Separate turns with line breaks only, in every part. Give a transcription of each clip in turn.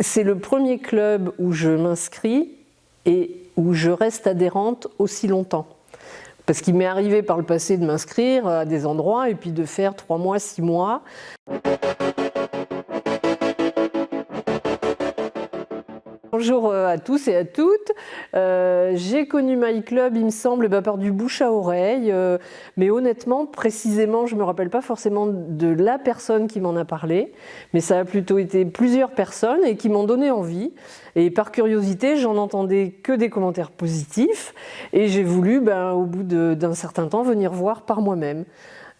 C'est le premier club où je m'inscris et où je reste adhérente aussi longtemps. Parce qu'il m'est arrivé par le passé de m'inscrire à des endroits et puis de faire 3 mois, 6 mois. Bonjour à tous et à toutes. J'ai connu MyClub, il me semble, par du bouche à oreille, mais honnêtement, précisément, je ne me rappelle pas forcément de la personne qui m'en a parlé, mais ça a plutôt été plusieurs personnes et qui m'ont donné envie. Et par curiosité, j'en entendais que des commentaires positifs et j'ai voulu, au bout d'un certain temps, venir voir par moi-même.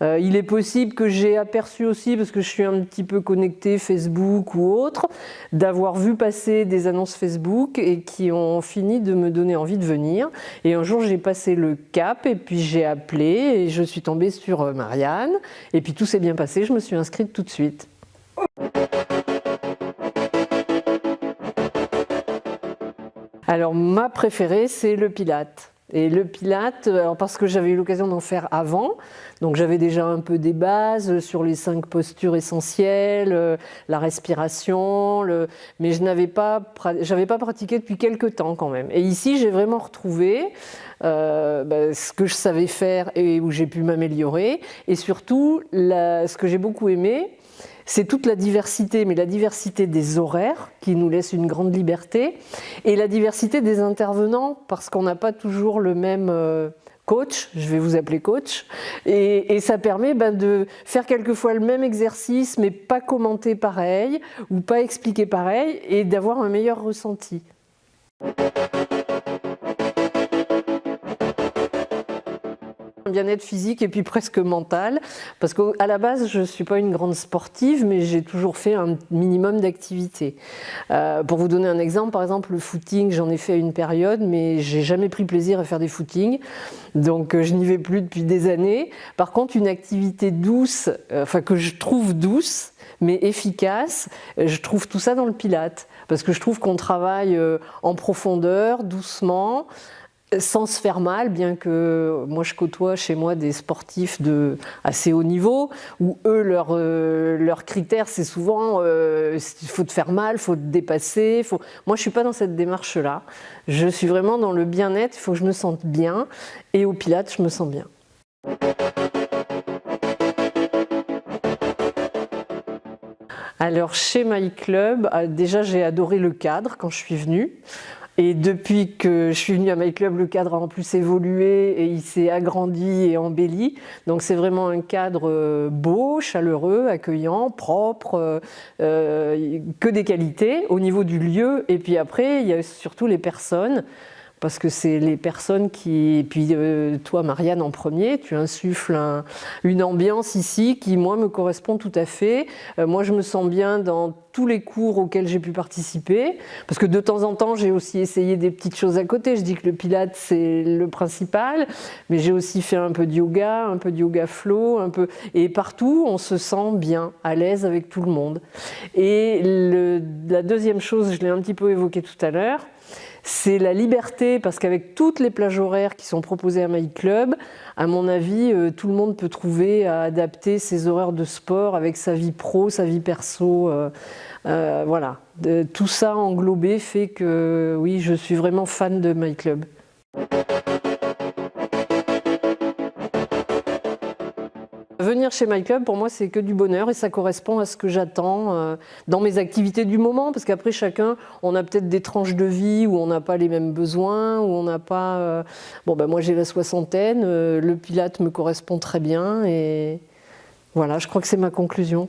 Il est possible que j'ai aperçu aussi, parce que je suis un petit peu connectée Facebook ou autre, d'avoir vu passer des annonces Facebook et qui ont fini de me donner envie de venir. Et un jour j'ai passé le cap et puis j'ai appelé et je suis tombée sur Marianne. Et puis tout s'est bien passé, je me suis inscrite tout de suite. Alors ma préférée c'est le Pilate. Et le Pilate, parce que j'avais eu l'occasion d'en faire avant, donc j'avais déjà un peu des bases sur les 5 postures essentielles, la respiration, mais je n'avais pas pratiqué depuis quelques temps quand même. Et ici, j'ai vraiment retrouvé ce que je savais faire et où j'ai pu m'améliorer. Et surtout, ce que j'ai beaucoup aimé, c'est toute la diversité, mais la diversité des horaires qui nous laisse une grande liberté et la diversité des intervenants parce qu'on n'a pas toujours le même coach, je vais vous appeler coach, et ça permet de faire quelquefois le même exercice mais pas commenter pareil ou pas expliquer pareil et d'avoir un meilleur ressenti. Bien-être physique et puis presque mental, parce qu'à la base je ne suis pas une grande sportive mais j'ai toujours fait un minimum d'activité. Pour vous donner un exemple, par exemple le footing, j'en ai fait à une période mais j'ai jamais pris plaisir à faire des footings, donc je n'y vais plus depuis des années. Par contre une activité douce, que je trouve douce mais efficace, je trouve tout ça dans le Pilate, parce que je trouve qu'on travaille en profondeur, doucement, sans se faire mal, bien que moi je côtoie chez moi des sportifs de assez haut niveau, où eux leur critère c'est souvent il faut te faire mal, il faut te dépasser. Moi je ne suis pas dans cette démarche-là, je suis vraiment dans le bien-être, il faut que je me sente bien, et au Pilates je me sens bien. Alors chez MyClub, déjà j'ai adoré le cadre quand je suis venue. Et depuis que je suis venue à MyClub, le cadre a en plus évolué et il s'est agrandi et embelli. Donc c'est vraiment un cadre beau, chaleureux, accueillant, propre, que des qualités au niveau du lieu. Et puis après, il y a surtout les personnes. Parce que c'est les personnes qui... Et puis toi, Marianne, en premier, tu insuffles une ambiance ici qui, moi, me correspond tout à fait. Moi, je me sens bien dans tous les cours auxquels j'ai pu participer. Parce que de temps en temps, j'ai aussi essayé des petites choses à côté. Je dis que le Pilate, c'est le principal. Mais j'ai aussi fait un peu de yoga flow, un peu... Et partout, on se sent bien, à l'aise avec tout le monde. Et la deuxième chose, je l'ai un petit peu évoqué tout à l'heure, c'est la liberté, parce qu'avec toutes les plages horaires qui sont proposées à MyClub, à mon avis, tout le monde peut trouver à adapter ses horaires de sport avec sa vie pro, sa vie perso. Voilà. Tout ça englobé fait que oui, je suis vraiment fan de MyClub. Venir chez MyClub, pour moi, c'est que du bonheur et ça correspond à ce que j'attends dans mes activités du moment, parce qu'après, chacun, on a peut-être des tranches de vie où on n'a pas les mêmes besoins, où on n'a pas... moi, j'ai la soixantaine, le Pilate me correspond très bien et voilà, je crois que c'est ma conclusion.